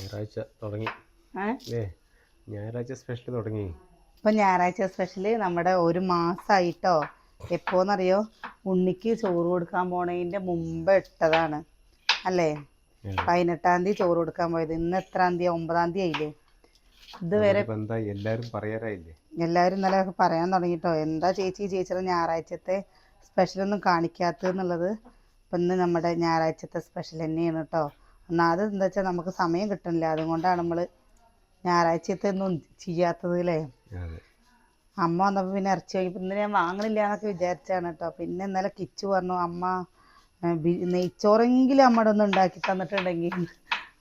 ഞായറാഴ്ച തുടങ്ങി ഞായറാഴ്ച സ്പെഷ്യൽ തുടങ്ങി. ഇപ്പം ഞായറാഴ്ച സ്പെഷ്യല് നമ്മുടെ ഒരു മാസമായിട്ടോ. എപ്പോന്നറിയോ, ഉണ്ണിക്ക് ചോറ് കൊടുക്കാൻ പോണതിൻ്റെ മുമ്പ് ഇട്ടതാണ് അല്ലേ? 18-ാം തീയതി ചോറ് കൊടുക്കാൻ പോയത്. ഇന്ന് എത്രാം തീയതി? 9-ാം തീയതി ആയില്ലേ? ഇതുവരെ എല്ലാവരും ഇന്നലെ പറയാൻ തുടങ്ങിട്ടോ, എന്താ ചേച്ചിയുടെ ഞായറാഴ്ചത്തെ സ്പെഷ്യലൊന്നും കാണിക്കാത്തതെന്നുള്ളത്. ഇപ്പം ഇന്ന് നമ്മുടെ ഞായറാഴ്ചത്തെ സ്പെഷ്യൽ തന്നെയാണ് കേട്ടോ. ഒന്നാമത് എന്താ വെച്ചാൽ നമുക്ക് സമയം കിട്ടുന്നില്ല, അതുകൊണ്ടാണ് നമ്മൾ ഞായറാഴ്ചത്തെ ഒന്നും ചെയ്യാത്തത് അല്ലേ? അമ്മ വന്നപ്പോൾ പിന്നെ ഇറച്ചി വാങ്ങിയപ്പോൾ ഇന്ന് ഞാൻ വാങ്ങണില്ല എന്നൊക്കെ വിചാരിച്ചാണ് കേട്ടോ. പിന്നെ ഇന്നലെ കിച്ചു പറഞ്ഞു, അമ്മ നെയ്ച്ചോറെങ്കിലും അമ്മയുടെ ഒന്ന് ഉണ്ടാക്കി തന്നിട്ടുണ്ടെങ്കിൽ.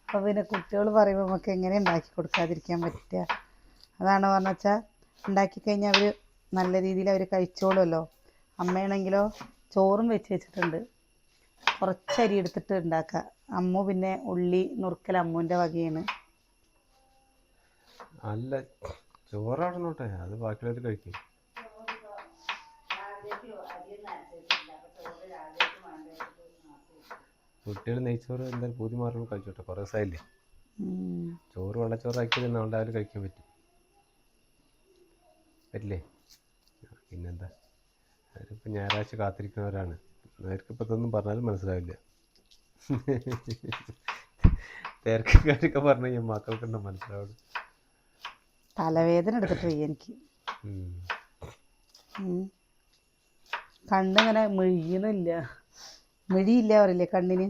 അപ്പോൾ പിന്നെ കുട്ടികൾ പറയുമ്പോൾ നമുക്ക് എങ്ങനെ ഉണ്ടാക്കി കൊടുക്കാതിരിക്കാൻ പറ്റുക? അതാണ് പറഞ്ഞു വെച്ചാൽ, ഉണ്ടാക്കി കഴിഞ്ഞാൽ അവർ നല്ല രീതിയിൽ അവർ കഴിച്ചോളുമല്ലോ. അമ്മയാണെങ്കിലോ ചോറും വെച്ചിട്ടുണ്ട്, കുറച്ച് അരി എടുത്തിട്ട് ഉണ്ടാക്കുക. അമ്മു പിന്നെ ഉള്ളി നുറുക്കൽ അമ്മുവിൻ്റെ വകയാണ്. അല്ല, ചോറാടണോട്ടെ, അത് ബാക്കിയുള്ളവർ കഴിക്കും. കുട്ടികൾ നെയ്ച്ചോറ് എന്തായാലും പൂതി മാറുമ്പോൾ കഴിച്ചോട്ടെ, കുറേ ദിവസമായില്ലേ. ചോറ് വെള്ളച്ചോറാക്കി തന്നെ ഉണ്ടായാലും കഴിക്കാൻ പറ്റില്ലേ? പിന്നെന്താ, അവരിപ്പോൾ ഞായറാഴ്ച കാത്തിരിക്കുന്നവരാണ്. അവർക്കിപ്പോൾ ഇതൊന്നും പറഞ്ഞാലും മനസ്സിലാവില്ല. തിരക്കാരൊക്കെ പറഞ്ഞു കഴിഞ്ഞാൽ മക്കൾക്കുണ്ടോ മനസ്സിലാവുള്ളൂ. തലവേദന എടുത്തിട്ട് എനിക്ക് കണ്ണിങ്ങനെ മിഴിയില്ല പറയില്ലേ കണ്ണിന്.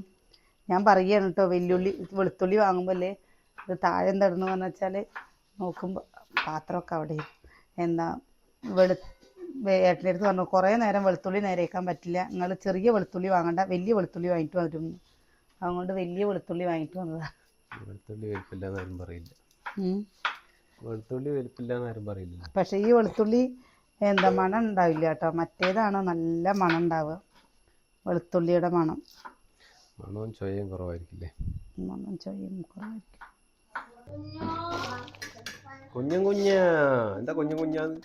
ഞാൻ പറയുകയാണ് കേട്ടോ, വെളുത്തുള്ളി വാങ്ങുമ്പോൾ അല്ലേ ഇത് താഴെ തടന്നു പറഞ്ഞു വെച്ചാൽ നോക്കുമ്പോൾ പാത്രമൊക്കെ അവിടെ. എന്താ ഏട്ടൻ്റെ അടുത്ത് പറഞ്ഞു, കുറേ നേരം വെളുത്തുള്ളി നേരേക്കാൻ പറ്റില്ല, നിങ്ങൾ ചെറിയ വെളുത്തുള്ളി വാങ്ങണ്ട, വലിയ വെളുത്തുള്ളി വാങ്ങിയിട്ട് വരും. അതുകൊണ്ട് വലിയ വെളുത്തുള്ളി വാങ്ങിയിട്ട് വന്നതാണ്. വെളുത്തുള്ളി വലിപ്പില്ലാന്നാരും പറയില്ല. വെളുത്തുള്ളി വലിപ്പില്ലാന്നാരും പറയില്ല. പക്ഷേ ഈ വെളുത്തുള്ളി എന്താ മണം ഉണ്ടാവില്ല കേട്ടോ, മറ്റേതാണ് നല്ല മണം ഉണ്ടാവുക. വെളുത്തുള്ളിയുടെ മണവും ചൊയയും കുറവായിരിക്കില്ലേ? മണം ചൊയയും കുറവായിരിക്കും. എന്താ കുഞ്ഞാന്ന്?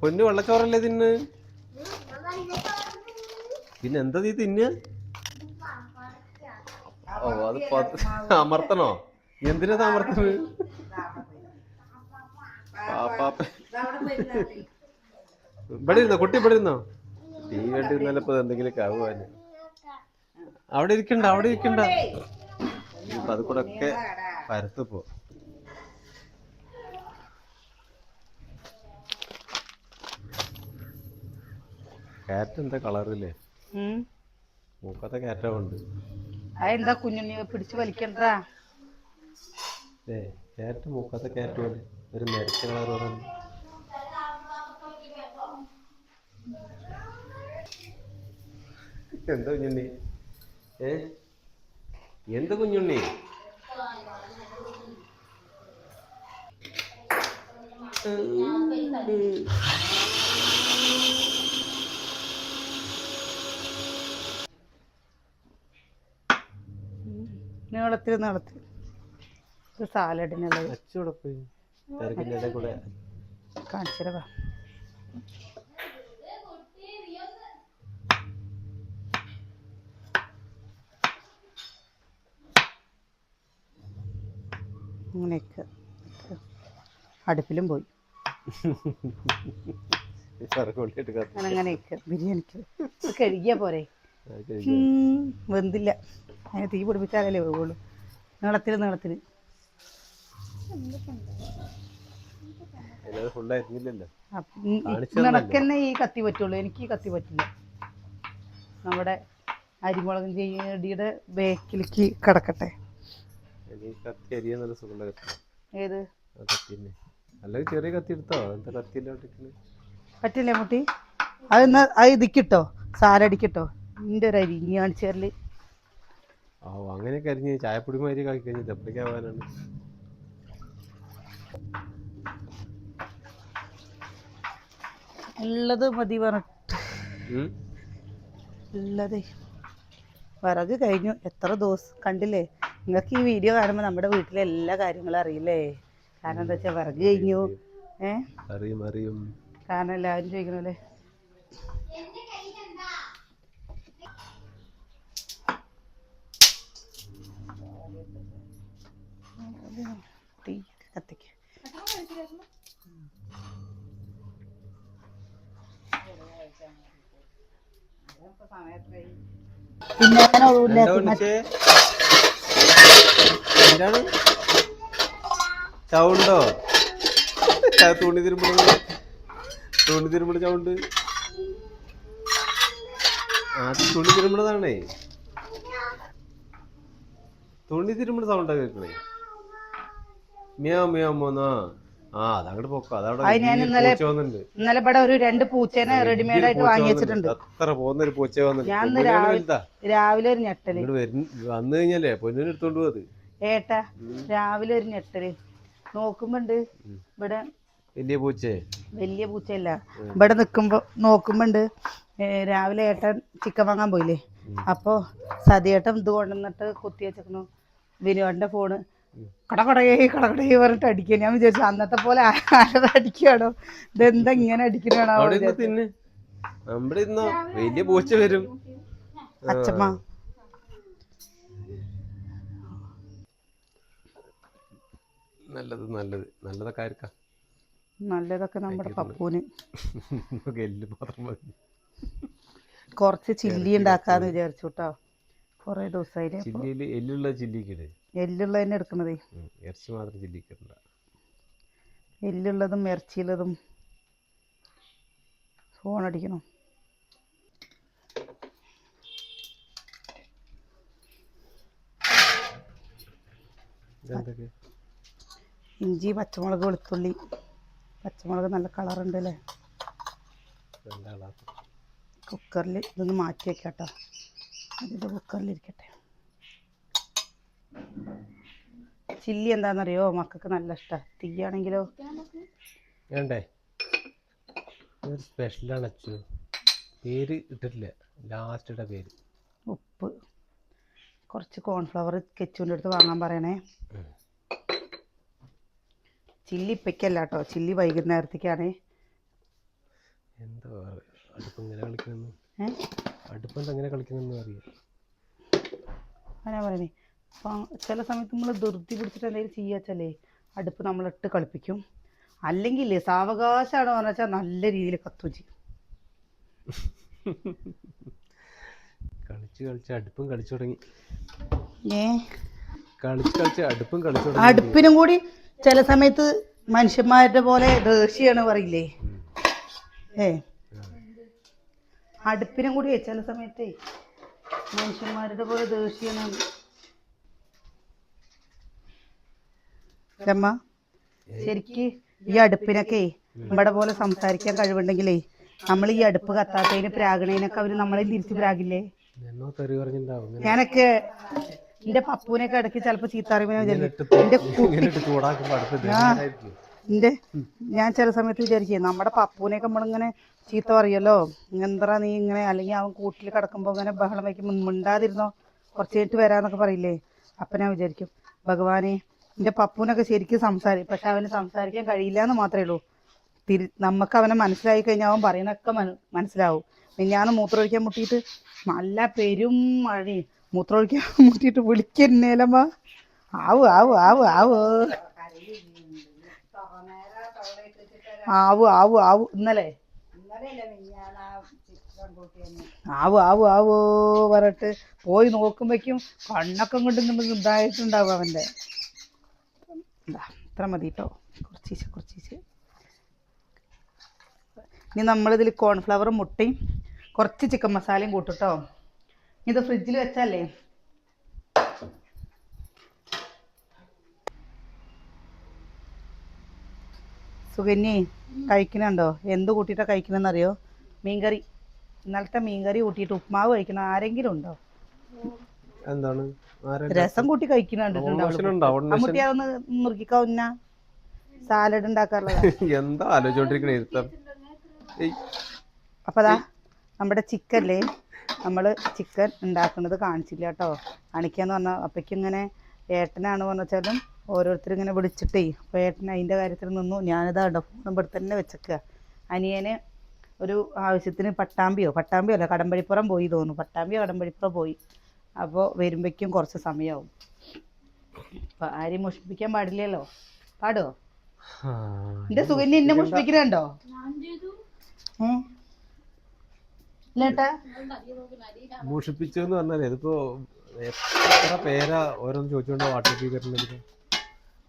പൊന്നു വെള്ളച്ചോറല്ലേ തിന്ന്? പിന്നെ എന്താ നീ തിന്ന്? ഓ, അത് അമർത്തണോ? എന്തിനാ അമർത്തുന്നത്? ഇവിടെ ഇരുന്നോ കുട്ടി, ഇവിടെ ഇരുന്നോ? ടീ വേണ്ടി ഇരുന്നാലപ്പോ എന്തെങ്കിലുമൊക്കെ ആവുവാന്. അവിടെ ഇരിക്കണ്ട ഇപ്പൊ അത് കൂടെ ഒക്കെ പരത്തുപ്പോ. കാറ്റ് എന്താ കളറില്ലേ? മൂക്കത്തെ കാറ്റാ കൊണ്ട്. അതെന്താ കുഞ്ഞുണ്ണി പിടിച്ചു വലിക്കണ്ടാ? കാറ്റ് മൂക്കത്തെ കാറ്റ് പോലെ ഒരു നിരച്ച കളർ പറഞ്ഞു. എന്താ കുഞ്ഞുണ്ണി? എന്ത് കുഞ്ഞുണ്ണി? നീളത്തിൽ സാലഡിനുള്ളത് കാണിച്ചിരവാ. അങ്ങനെയൊക്കെ അടുപ്പിലും പോയി. അങ്ങനെയൊക്കെ ബിരിയാണിക്ക് കഴുകിയാ പോരെ? വെന്തില്ല, അതിന് തീ പിടിപ്പിച്ചാലല്ലേ വേവുള്ളൂ. നീളത്തിൽ നിനക്കെന്നെ ഈ കത്തി പറ്റുള്ളൂ, എനിക്ക് ഈ കത്തി പറ്റില്ല. നമ്മുടെ അരിമുളകും ചെടിയുടെ ബേക്കിലേക്ക് കിടക്കട്ടെ. ഏത് ചെറിയ കത്തി എടുത്തോ? പറ്റില്ലേ മുട്ടി? അത് ഇതിക്കിട്ടോ, സാലടിക്കിട്ടോ. നിന്റെ ഒരു അരി ഇനി കാണിച്ചേരല്. അങ്ങനെയൊക്കെ അരിഞ്ഞ് ചായപ്പൊടി മാതിരി കഴിക്കഴിഞ്ഞാൽ എപ്പോഴേക്കാവാനാണ്? ഉള്ളത് മതി പറഞ്ഞിട്ട് ഉള്ളത് വിറക് കഴിഞ്ഞു. എത്ര ദിവസം കണ്ടില്ലേ? നിങ്ങൾക്ക് ഈ വീഡിയോ കാണുമ്പോൾ നമ്മുടെ വീട്ടിലെ എല്ലാ കാര്യങ്ങളും അറിയില്ലേ? കാരണം എന്താ വെച്ചാൽ വിറക് കഴിഞ്ഞു. കാരണം എല്ലാവരും ചോദിക്കണല്ലേ. പിന്നെ എന്താ വിളിച്ചേ? എന്താണ് സൗണ്ടോ? തുണി തിരുമ്പണ സൗണ്ട്. അത് തുണി തിരുമ്പണതാണേ. തുണി തിരുമ്പണ സൗണ്ടാ കേൾക്കണേ. മിയാ മിയാ മോന്നാ. ആ അതങ്ങോട്ട് പൊക്കോ. അതവിടെ പൂച്ച വന്നിട്ടുണ്ട്. ഇന്നലെ ഇവിടെ ഒരു 2 പൂച്ചേനെ റെഡിമെയ്ഡ് ആയിട്ട് വാങ്ങി വെച്ചിട്ടുണ്ട്. അത്ര പോകുന്നൊരു പൂച്ച ഞാൻ വന്നിട്ടുണ്ട്. രാവിലെ ഒരു ഞെട്ടല് വന്നു കഴിഞ്ഞാലേ പൊന്നിന് എടുത്തോണ്ട് പോയത്. ഏട്ടാ രാവിലെ ഒരു ഞെട്ടല് നോക്കുമ്പോണ്ട് ഇവിടെ വലിയ പൂച്ചയല്ല. ഇവിടെ നിക്കുമ്പോ നോക്കുമ്പോണ്ട് രാവിലെ ഏട്ടൻ ചിക്കൻ വാങ്ങാൻ പോയില്ലേ, അപ്പൊ സതിയേട്ടൻ ഇത് കൊണ്ടുവന്നിട്ട് കുത്തി വെച്ചിരുന്നു വിനുവേട്ടന്റെ ഫോണ്. കടകടയേ പറഞ്ഞിട്ട് അടിക്കുക. ഞാൻ വിചാരിച്ചു അന്നത്തെ പോലെ ആരത് അടിക്കുകയാണോ, ഇതെന്താ ഇങ്ങനെ അടിക്കണോ. വലിയ പൂച്ച വരും. അച്ഛമ്മ നല്ലതൊക്കെ നമ്മുടെ പപ്പൂന്. കുറച്ച് ചില്ലി ഉണ്ടാക്കാന്ന് വിചാരിച്ചു കേട്ടോ. കൊറേ ദിവസമായില്ലേ എല്ലുള്ള തന്നെ എടുക്കണതേ. ഇറച്ചി മാത്രം ചില്ലിക്കണ്ട. എല്ലുള്ളതും ഇറച്ചിയുള്ളതും ഫോണടിക്കണം. ഇഞ്ചി, പച്ചമുളക്, വെളുത്തുള്ളി. പച്ചമുളക് നല്ല കളറുണ്ട് അല്ലേ. കുക്കറിൽ ഇതൊന്ന് മാറ്റി വെക്കാട്ടോ. അതിൻ്റെ കുക്കറിലിരിക്കട്ടെ. ചില്ലി എന്താണെന്നറിയോ, മക്കൾക്ക് നല്ല ഇഷ്ടമാണ്. തീയാണെങ്കിലോ വേണ്ടേ. സ്പെഷ്യലാണ് അച്ചു. പേര് ഇട്ടിട്ടില്ല, ലാസ്റ്റ് പേര്. ഉപ്പ്, കുറച്ച് കോൺഫ്ലവർ കെച്ചുവിൻ്റെ അടുത്ത് വാങ്ങാൻ പറയണേ. ചില്ലി ഇപ്പയ്ക്കല്ല കേട്ടോ, ചില്ലി വൈകുന്നേരത്തേക്കാണ്. എന്താ അടുപ്പെങ്ങനെ കളിക്കുന്നു അറിയാം. അങ്ങനെ പറയണേ. അപ്പം ചില സമയത്ത് നമ്മൾ ധൃതി പിടിച്ചിട്ട് എന്തെങ്കിലും ചെയ്യാച്ചല്ലേ അടുപ്പ് നമ്മളിട്ട് കളിപ്പിക്കും. അല്ലെങ്കിൽ സാവകാശമാണ് പറഞ്ഞാൽ നല്ല രീതിയിൽ കത്തും ചെയ്യും. കളിച്ച് അടുപ്പും കളിച്ചു തുടങ്ങി. അടുപ്പും കളിച്ചു തുടങ്ങി. അടുപ്പിനും കൂടി ചില സമയത്ത് മനുഷ്യന്മാരുടെ പോലെ ദേഷ്യാണ് പറയില്ലേ. അടുപ്പിനും കൂടി ചില സമയത്ത് മനുഷ്യന്മാരുടെ പോലെ ദേഷ്യാണ്. അമ്മ ശരിക്ക് ഈ അടുപ്പിനൊക്കെ നമ്മുടെ പോലെ സംസാരിക്കാൻ കഴിവുണ്ടെങ്കിലേ നമ്മൾ ഈ അടുപ്പ് കത്താത്തതിന് പ്രാഗണേനൊക്കെ അവര് നമ്മളെ തിരിച്ച് പ്രാഗില്ലേ. ഞാനൊക്കെ എന്റെ പപ്പൂനൊക്കെ ഇടയ്ക്ക് ചിലപ്പോ ചീത്തറിയുമ്പോ ഞാൻ ചില സമയത്ത് വിചാരിക്കേ നമ്മുടെ പപ്പൂനെയൊക്കെ നമ്മളിങ്ങനെ ചീത്ത പറയല്ലോ, എന്താ നീ ഇങ്ങനെ, അല്ലെങ്കിൽ അവൻ കൂട്ടിൽ കിടക്കുമ്പോ ഇങ്ങനെ ബഹളം വയ്ക്കുമ്പോൾ മിണ്ടാതിരുന്നോ കുറച്ച് കഴിഞ്ഞിട്ട് വരാന്നൊക്കെ പറയില്ലേ. അപ്പൊ ഞാൻ വിചാരിക്കും ഭഗവാനെ എൻ്റെ പപ്പൂനൊക്കെ ശരിക്കും സംസാരിക്കും, പക്ഷെ അവന് സംസാരിക്കാൻ കഴിയില്ല എന്ന് മാത്രമേ ഉള്ളൂ. നമുക്ക് അവനെ മനസ്സിലായി കഴിഞ്ഞാൽ അവൻ പറയണൊക്കെ മനസ്സിലാവും. ഞാൻ മൂത്രമൊഴിക്കാൻ മുട്ടിയിട്ട് നല്ല പെരും മഴയും മൂത്രമൊഴിക്കാൻ മുട്ടിയിട്ട് വിളിക്കുന്നേലമ്മ ആവു ആവു ആവു ആവു ആവു ആവു ആവു ഇന്നലെ ആവു ആവു ആവോ പറഞ്ഞിട്ട് പോയി നോക്കുമ്പോഴേക്കും കണ്ണൊക്കെ കൊണ്ട് ഇതായിട്ടുണ്ടാവും അവൻ്റെ. ഇത്ര മതി കേട്ടോ, കുറച്ചീച്ച്. ഇനി നമ്മളിതിൽ കോൺഫ്ലവറും മുട്ടയും കുറച്ച് ചിക്കൻ മസാലയും കൂട്ടുട്ടോ. ഇത് ഫ്രിഡ്ജിൽ വെച്ചല്ലേ. സുകന്യേ കഴിക്കണുണ്ടോ? എന്ത് കൂട്ടിയിട്ടാണ് കഴിക്കണമെന്നറിയോ? മീൻകറി. ഇന്നലത്തെ മീൻകറി കൂട്ടിയിട്ട് ഉപ്മാവ് കഴിക്കണം ആരെങ്കിലും ഉണ്ടോ? എന്താണ് രസം കൂട്ടി കഴിക്കുന്നുണ്ടോ? അമ്മൂട്ടി അതൊന്ന് മുറുക്കിക്കാവുന്ന സാലഡ് ഉണ്ടാക്കാറുള്ളത്. എന്താ ആലോചിച്ചോണ്ടിരിക്കണേ. അപ്പൊ അതാ നമ്മുടെ ചിക്കല്ലേ, നമ്മൾ ചിക്കൻ ഉണ്ടാക്കുന്നത് കാണിച്ചില്ല കേട്ടോ. കാണിക്കാന്ന് പറഞ്ഞാൽ അപ്പയ്ക്ക് ഇങ്ങനെ ഏട്ടനാണ് പറഞ്ഞാലും ഓരോരുത്തരും ഇങ്ങനെ വിളിച്ചിട്ടേ, അപ്പോൾ ഏട്ടൻ അതിൻ്റെ കാര്യത്തിൽ നിന്നു. ഞാനിതാ ഉണ്ടോ ഫോൺ ഇവിടെ തന്നെ വെച്ചേക്കുക. അനിയന് ഒരു ആവശ്യത്തിന് പട്ടാമ്പിയോ അല്ല കടമ്പഴിപ്പുറം പോയി തോന്നുന്നു. കടമ്പഴിപ്പുറം പോയി. അപ്പോൾ വരുമ്പോഴേക്കും കുറച്ച് സമയമാവും. അപ്പം ആരെയും മുഷിപ്പിക്കാൻ പാടില്ലല്ലോ. പാടോ? എൻ്റെ സുകന്യ എന്നെ മുഷിപ്പിക്കുന്നുണ്ടോ? ഇല്ലേട്ടാ മോഷിപ്പിച്ചു എന്ന് പറഞ്ഞാലേ ഇതിപ്പോ എത്ര പേരാ ഓരോന്ന് ചോദിച്ചുകൊണ്ട് വാട്സപ്പ് ചെയ്തിട്ടുണ്ടെങ്കിൽ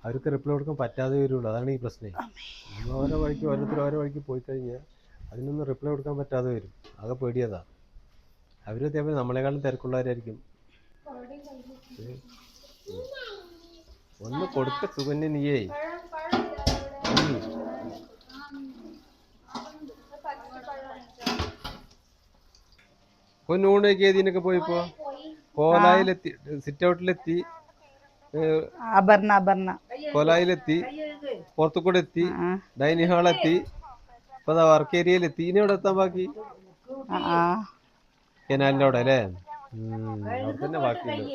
അവർക്ക് റിപ്ലൈ കൊടുക്കാൻ പറ്റാതെ വരുള്ളൂ. അതാണ് ഈ പ്രശ്നം. നമ്മൾ ഓരോ വഴിക്ക് ഓരോരുത്തർ ഓരോ വഴിക്ക് പോയി കഴിഞ്ഞാൽ അതിനൊന്നും റിപ്ലൈ കൊടുക്കാൻ പറ്റാതെ വരും. ആകെ പേടിയതാ. അവർ അതേപോലെ നമ്മളെക്കാളും തിരക്കുള്ളവരായിരിക്കും. ഒന്ന് കൊടുക്ക സുകന്യ നീയേ. നൂണൊക്കെ ഏതിനൊക്കെ പോയിപ്പോ കോലായിലെത്തി, സിറ്റ് ഔട്ടിലെത്തി, കോലായിലെത്തി, പുറത്തു കൂടെ എത്തി, ഡൈനിങ് ഹാളെത്തി, ഇപ്പൊ വർക്ക് ഏരിയയിലെത്തി. ഇനി എവിടെ എത്താൻ ബാക്കി? കനാലിന്റെ അവിടെ അല്ലേ? അവിടെ തന്നെ ബാക്കിയുണ്ട്.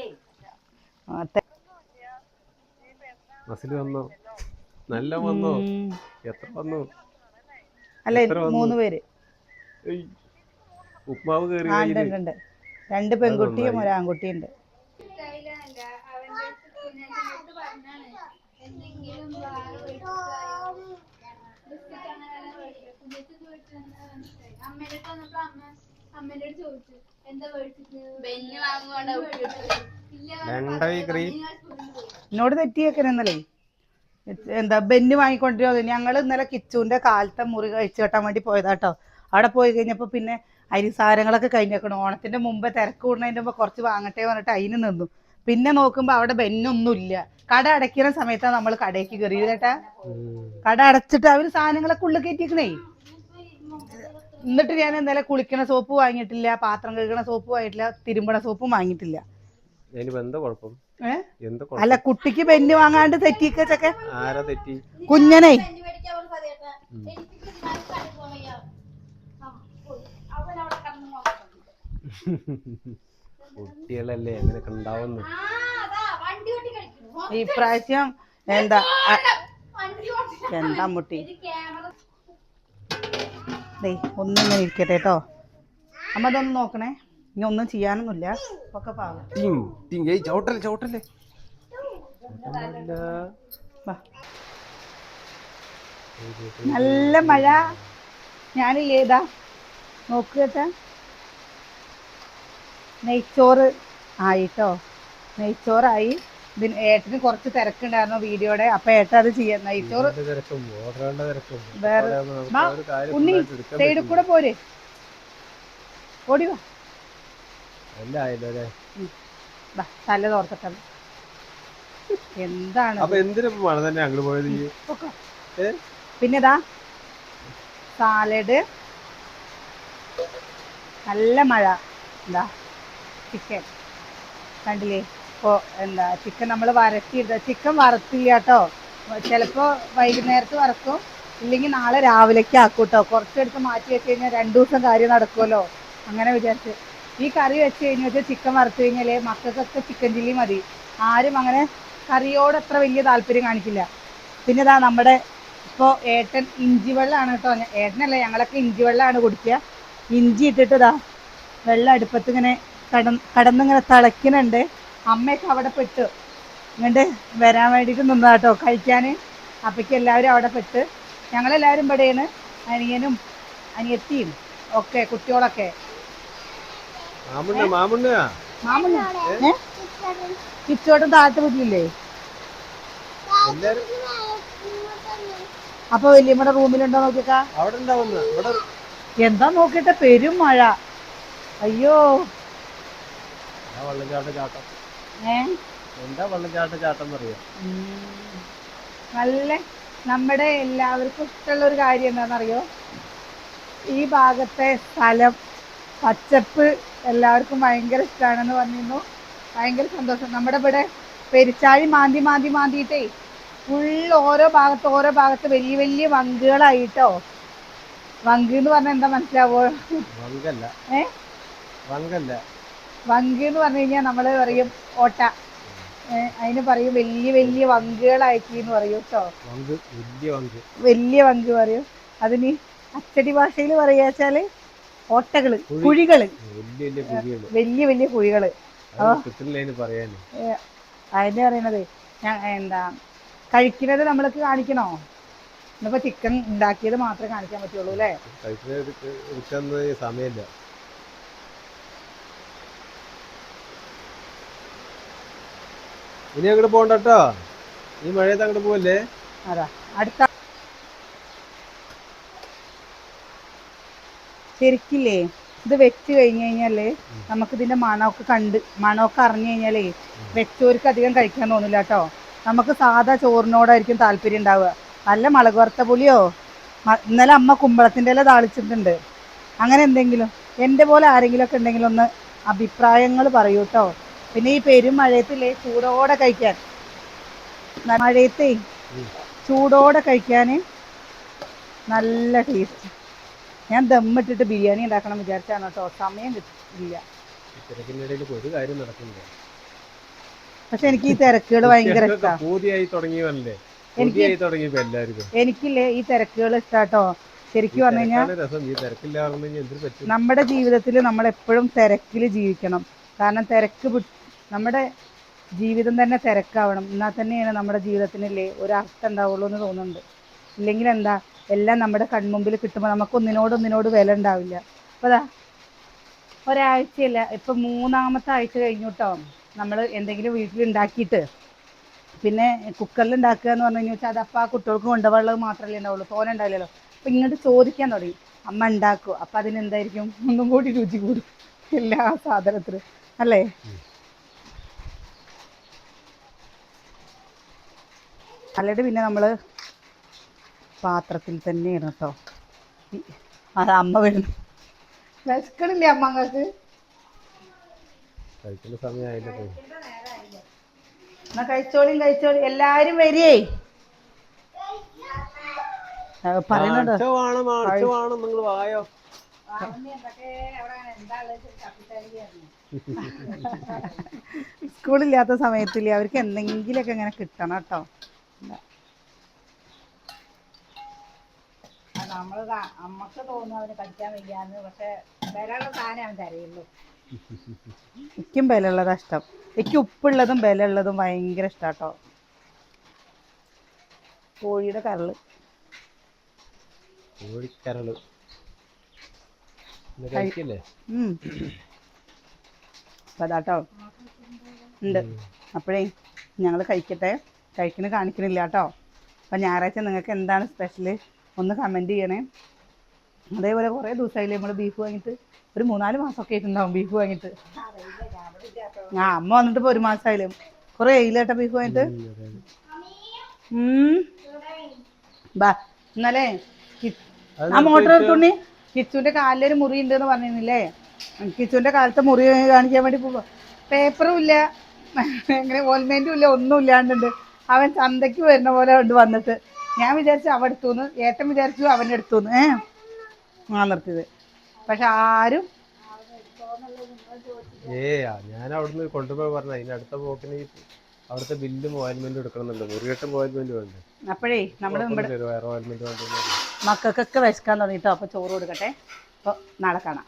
മസിൽ വന്നോ? നല്ല വന്നോ? എത്ര വന്നു? അല്ല 3 പേര്. ഉപ്മാവ് കയറി. 2 പെൺകുട്ടിയും 1 ആൺകുട്ടിയും ഉണ്ട്. എന്നോട് തെറ്റിയേക്കണെന്നല്ലേ എന്താ ബെന്ന് വാങ്ങിക്കൊണ്ടിരോ. ഞങ്ങൾ ഇന്നലെ കിച്ചുവിന്റെ കാലത്തെ മുറി കഴിച്ചു കെട്ടാൻ വേണ്ടി പോയതാട്ടോ. അവിടെ പോയി കഴിഞ്ഞപ്പോൾ പിന്നെ അരിസാരങ്ങളൊക്കെ കഴിഞ്ഞേക്കണം. ഓണത്തിന്റെ മുമ്പ് തിരക്ക് കൂടുന്നതിന്റെ മുമ്പ് കുറച്ച് വാങ്ങട്ടെ പറഞ്ഞിട്ട് അതിന് നിന്നു. പിന്നെ നോക്കുമ്പോ അവിടെ ബെന്നൊന്നുമില്ല. കട അടയ്ക്കുന്ന സമയത്താണ് നമ്മൾ കടയ്ക്ക് കയറിയത് കേട്ടാ. കട അടച്ചിട്ട് അവര് സാധനങ്ങളൊക്കെ ഉള്ളിൽ കയറ്റിക്കണേ. എന്നിട്ട് ഞാൻ ഇന്നലെ കുളിക്കണ സോപ്പ് വാങ്ങിയിട്ടില്ല, പാത്രം കഴുകണ സോപ്പ് വാങ്ങിയിട്ടില്ല, തിരുമ്പണ സോപ്പും വാങ്ങിയിട്ടില്ല. അല്ല കുട്ടിക്ക് ബെന്ന് വാങ്ങാണ്ട് തെറ്റിക്കൊക്കെ. കുഞ്ഞനെ കുട്ടികളല്ലേ അങ്ങനെയൊക്കെ ഉണ്ടാവുന്നു. ഇപ്രാവശ്യം എന്താ മുട്ടി ഒന്നിങ്ങനെ ഇരിക്കട്ടെ കേട്ടോ. അമ്മ ഇതൊന്നും നോക്കണേ. ഇനി ഒന്നും ചെയ്യാനൊന്നുമില്ല. ഒക്കെ പാവം. നല്ല മഴ. ഞാനില്ലേതാ നോക്കുക. നെയ്ച്ചോറ് ആയിട്ടോ. നെയ്ച്ചോറായി. ഏട്ടന് കുറച്ച് തിരക്കുണ്ടായിരുന്നു വീഡിയോയുടെ. അപ്പൊ ഏട്ടൻ അത് ചെയ്യാം. നെയ്ച്ചോറ് വേറെ ഉണ്ണി സൈഡിൽ കൂടെ പോരെ. ഓടിവാ. തല തോർത്തട്ടെ. എന്താണ് പിന്നെതാ സാലഡ്. നല്ല മഴ. എന്താ ചിക്കൻ കണ്ടില്ലേ? ഇപ്പോൾ എന്താ ചിക്കൻ നമ്മൾ വരട്ടിയിട്ട ചിക്കൻ വറുത്തില്ല കേട്ടോ. ചിലപ്പോൾ വൈകുന്നേരത്ത് വറക്കും, ഇല്ലെങ്കിൽ നാളെ രാവിലേക്ക് ആക്കും കേട്ടോ. കുറച്ചെടുത്ത് മാറ്റി വെച്ച് കഴിഞ്ഞാൽ 2 ദിവസം കാര്യം നടക്കുമല്ലോ. അങ്ങനെ വിചാരിച്ച് ഈ കറി വെച്ച് കഴിഞ്ഞാൽ ചിക്കൻ വറുത്ത് കഴിഞ്ഞാൽ മക്കൾക്കൊക്കെ ചിക്കൻ ചില്ലി മതി. ആരും അങ്ങനെ കറിയോട് അത്ര വലിയ താല്പര്യം കാണിക്കില്ല. പിന്നെ ഇതാ നമ്മുടെ ഇപ്പോൾ ഏട്ടൻ ഇഞ്ചി വെള്ളമാണ് കേട്ടോ. ഏട്ടനല്ല, ഞങ്ങളൊക്കെ ഇഞ്ചി വെള്ളമാണ് കുടിക്കുക. ഇഞ്ചി ഇട്ടിട്ട് ഇതാ വെള്ളം അടുപ്പത്ത് ഇങ്ങനെ കടന്നിങ്ങനെ തിളയ്ക്കുന്നുണ്ട്. അമ്മയൊക്കെ അവിടെ പെട്ട് ഇങ്ങോട്ട് വരാൻ വേണ്ടിയിട്ട് നിന്നതാ കേട്ടോ കഴിക്കാൻ. അപ്പയ്ക്ക് എല്ലാവരും അവിടെ പെട്ട്. ഞങ്ങളെല്ലാവരും ഇവിടെയാണ്. അനിയനും അനിയത്തിയും ഒക്കെ കുട്ടികളൊക്കെ. കിച്ചോട്ടും താഴത്തെ വീട്ടിലില്ലേ? അപ്പൊ വലിയമ്മയുടെ റൂമിലുണ്ടോ നോക്കിക്കാ. എന്താ നോക്കിട്ട് പെരും മഴ. അയ്യോ നല്ല നമ്മുടെ എല്ലാവർക്കും ഇഷ്ടമുള്ള ഒരു കാര്യം എന്താണെന്നറിയോ? ഈ ഭാഗത്തെ സ്ഥലം പച്ചപ്പ് എല്ലാവർക്കും ഭയങ്കര ഇഷ്ടമാണെന്ന് പറഞ്ഞിരുന്നു. ഭയങ്കര സന്തോഷം. നമ്മുടെ ഇവിടെ പെരിച്ചാഴി മാന്തിയിട്ടേ ഫുള്ള് ഓരോ ഭാഗത്ത് വലിയ വലിയ വങ്കുകളായിട്ടോ. വങ്ക് എന്ന് പറഞ്ഞാൽ എന്താ മനസ്സിലാവോ? വങ്ക് എന്ന് പറഞ്ഞു കഴിഞ്ഞാൽ നമ്മള് പറയും ഓട്ട. അതിന് പറയും വലിയ വലിയ വങ്കുകളായിന്ന് പറയും കേട്ടോ. വലിയ വങ്ക് പറയും. അതിന് അച്ചടി ഭാഷയിൽ പറയാച്ചാല് ഓട്ടകള്, കുഴികള്, വലിയ വലിയ കുഴികള്. അതിന് പറയണത് എന്താ കഴിക്കുന്നത് നമ്മൾക്ക് കാണിക്കണോ? ഇന്നിപ്പോ ചിക്കൻ ഉണ്ടാക്കിയത് മാത്രമേ കാണിക്കാൻ പറ്റുള്ളൂ അല്ലേ? സമയമില്ല. ഇനി അങ്ങോട്ട് പോകണ്ട കേട്ടോ, ഈ മഴയത്ത് അങ്ങോട്ട് പോവല്ലേ. അതാ അടുത്ത ശരിക്കില്ലേ ഇത് വെച്ച് കഴിഞ്ഞ് കഴിഞ്ഞാല് നമുക്ക് ഇതിന്റെ മണമൊക്കെ അറിഞ്ഞു കഴിഞ്ഞാലേ വെച്ചോർക്ക് അധികം കഴിക്കാൻ തോന്നില്ല കേട്ടോ. നമുക്ക് സാധാ ചോറിനോടായിരിക്കും താല്പര്യം ഉണ്ടാവുക. നല്ല മുളക് വറുത്ത പുളിയോ ഇന്നലെ അമ്മ കുമ്പളത്തിന്റെ ഇല താളിച്ചിട്ടുണ്ട്. അങ്ങനെ എന്തെങ്കിലും എൻ്റെ പോലെ ആരെങ്കിലും ഒക്കെ ഉണ്ടെങ്കിൽ ഒന്ന് അഭിപ്രായങ്ങൾ പറയൂ കേട്ടോ. പിന്നെ ഈ പെരുമഴയത്തില്ലേ ചൂടോടെ കഴിക്കാൻ, മഴയത്തേ ചൂടോടെ കഴിക്കാൻ നല്ല ടേസ്റ്റ്. ഞാൻ ദമ്മിട്ടിട്ട് ബിരിയാണി ഉണ്ടാക്കണം വിചാരിച്ചാണ് കേട്ടോ, സമയം കിട്ടില്ല. ഒരു കാര്യം നടക്കുന്നില്ല. പക്ഷെ എനിക്ക് ഈ തിരക്കുകൾ ഭയങ്കര ഇഷ്ടമാണ്. എനിക്കില്ലേ ഈ തിരക്കുകൾ ഇഷ്ടാട്ടോ. ശരിക്കും പറഞ്ഞു കഴിഞ്ഞാൽ നമ്മുടെ ജീവിതത്തിൽ നമ്മൾ എപ്പോഴും തിരക്കിൽ ജീവിക്കണം. കാരണം നമ്മുടെ ജീവിതം തന്നെ തിരക്കാവണം. എന്നാൽ തന്നെയാണ് നമ്മുടെ ജീവിതത്തിനല്ലേ ഒരു അർത്ഥം ഉണ്ടാവുള്ളൂ എന്ന് തോന്നുന്നുണ്ട്. ഇല്ലെങ്കിൽ എന്താ, എല്ലാം നമ്മുടെ കൺമുമ്പിൽ കിട്ടുമ്പോൾ നമുക്ക് ഒന്നിനോട് വില ഉണ്ടാവില്ല. അപ്പോൾ അതാ ഒരാഴ്ചയല്ല, ഇപ്പം 3-ാമത്തെ ആഴ്ച കഴിഞ്ഞു കേട്ടോ നമ്മൾ എന്തെങ്കിലും വീട്ടിലുണ്ടാക്കിയിട്ട്. പിന്നെ കുക്കറിൽ ഉണ്ടാക്കുക എന്ന് പറഞ്ഞു കഴിഞ്ഞാൽ അതപ്പോൾ ആ കുട്ടികൾക്ക് കൊണ്ടുപോകാനുള്ളത് മാത്രമല്ലേ ഉണ്ടാവുള്ളൂ, തോനെ ഉണ്ടാവില്ലല്ലോ. അപ്പം ഇങ്ങോട്ട് ചോദിക്കാൻ തുടങ്ങി, അമ്മ ഉണ്ടാക്കുമോ? അപ്പം അതിനെന്തായിരിക്കും ഒന്നും കൂടി രുചി കൂടും എല്ലാ സാധനത്തിനും അല്ലേ. അല്ലാണ്ട് പിന്നെ നമ്മൾ പാത്രത്തിൽ തന്നെയാണ് കേട്ടോ. അത് അമ്മ വരുന്നു. വിശക്കണില്ലേ അമ്മങ്ങൾക്ക്? എന്നാ കഴിച്ചോളി എല്ലാരും വരിയേ. പറയുന്നുണ്ട് സ്കൂളില്ലാത്ത സമയത്തില്ലേ അവർക്ക് എന്തെങ്കിലുമൊക്കെ ഇങ്ങനെ കിട്ടണം കേട്ടോ. അമ്മക്ക് തോന്നുന്നു അവന് കഴിക്കാൻ വയ്യാന്ന്, പക്ഷെ വിലയുള്ള സാധനം അവൻ തരയുള്ളൂ. എനിക്കും വിലയുള്ളതാ ഇഷ്ടം. എനിക്ക് ഉപ്പുള്ളതും വിലയുള്ളതും ഭയങ്കര ഇഷ്ടാട്ടോ. കോഴിയുടെ കരള് അതാട്ടോ ഉണ്ട്. അപ്പോഴേ ഞങ്ങൾ കഴിക്കണ കാണിക്കണില്ല കേട്ടോ. അപ്പം ഞായറാഴ്ച നിങ്ങൾക്ക് എന്താണ് സ്പെഷ്യല് ഒന്ന് കമൻറ്റ് ചെയ്യണേ. അതേപോലെ കുറേ ദിവസമായില്ലേ നമ്മൾ ബീഫ് വാങ്ങിയിട്ട്, ഒരു 3-4 മാസമൊക്കെ ആയിട്ടുണ്ടാവും ബീഫ് വാങ്ങിയിട്ട്. അമ്മ വന്നിട്ട് ഇപ്പോൾ 1 മാസമായില്ലേ, കുറേ ആയില്ലേട്ടാ ബീഫ് വാങ്ങിയിട്ട്. ബാ ഇന്നലെ ആ മോട്ടർ എടുത്തോണ്ടി. കിച്ചുവിൻ്റെ കാലിലൊരു മുറി ഉണ്ടെന്ന് പറഞ്ഞിരുന്നില്ലേ? കിച്ചുവിൻ്റെ കാലത്തെ മുറി കാണിക്കാൻ വേണ്ടി പോവാ. പേപ്പറും ഇല്ല, എങ്ങനെ ഓൽമെൻറ്റും ഇല്ല, ഒന്നും ഇല്ലാണ്ടുണ്ട്. അവൻ ചന്തയ്ക്ക് വരുന്ന പോലെ ഉണ്ട് വന്നിട്ട്. ഞാൻ വിചാരിച്ചു അവൻ എടുത്തുനിന്ന്, ഏട്ടൻ വിചാരിച്ചു അവൻ്റെ എടുത്തുനിന്ന് നിർത്തിയത്. പക്ഷെ ആരും ഞാൻ അവിടുന്ന് കൊണ്ടുപോയി പറഞ്ഞു അതിന്റെ അടുത്ത പോക്കിന് അവിടുത്തെ ബില്ലും ഓയിൽമെന്റും എടുക്കണമെന്നുണ്ട്. മുറികെട്ടും ഓയിൽമെന്റ് വേണ്ടേ? അപ്പോഴേ നമ്മൾ മക്കൾക്കൊക്കെ വിശക്കാൻ തുടങ്ങിട്ടോ. അപ്പൊ ചോറ് കൊടുക്കട്ടെ. അപ്പോൾ നാളെ കാണാം.